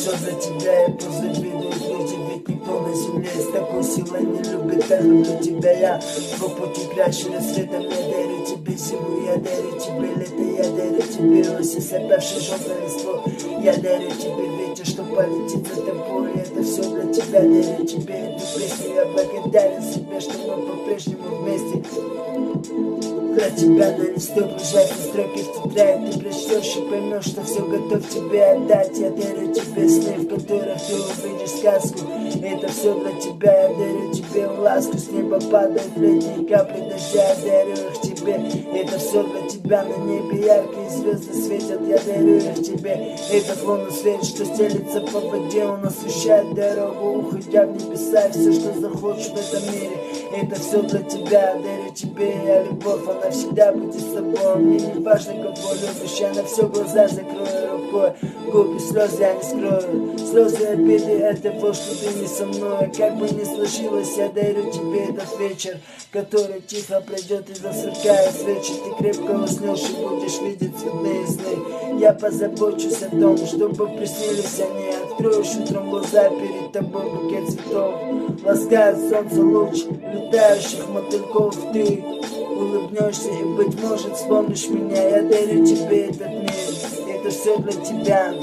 все для тебя, я позавидую людям, ведь никто на земле с такой силой не любит, как люблю тебя я. По пути краше рассветом я дарю тебе зиму, я дарю тебе лето, я дарю тебе осень, собравший желтое листво. Я дарю тебе ветер, что полетит за тобой, это все для тебя, дарю тебе эту песню. Я благодарен себе, что мы по-прежнему вместе. Для тебя на листе ужасные строки в тетрадь. Ты прочтешь и поймешь, что все готов тебе отдать. Я дарю тебе сны, в которых ты увидишь сказку. Это все для тебя, я дарю тебе ласку. С неба падают летние капли дождя, я дарю их тебе. Это все для тебя, на небе яркие звезды светят, я дарю их тебе. Этот лунный свет, что стелится по воде, он освещает дорогу, уходя в небеса. Все, что захочешь в этом мире, это все для тебя, я дарю тебе я любовь, она всегда будет с тобой. Мне не важно, кого любишь, я на все глаза закрою рукой. Губы слезы я не скрою, слезы обиды это того, что ты не со мной. Как бы ни сложилось, я дарю тебе этот вечер, который тихо пройдет и засверкает свечи. Ты крепко уснешь и будешь видеть цветные сны. Я позабочусь о том, чтобы приснились они. Откроешь утром глаза, перед тобой букет цветов. Ласкает солнце луч летающих мотыльков. Ты улыбнешься и, быть может, вспомнишь меня. Я дарю тебе этот мир, это все для тебя.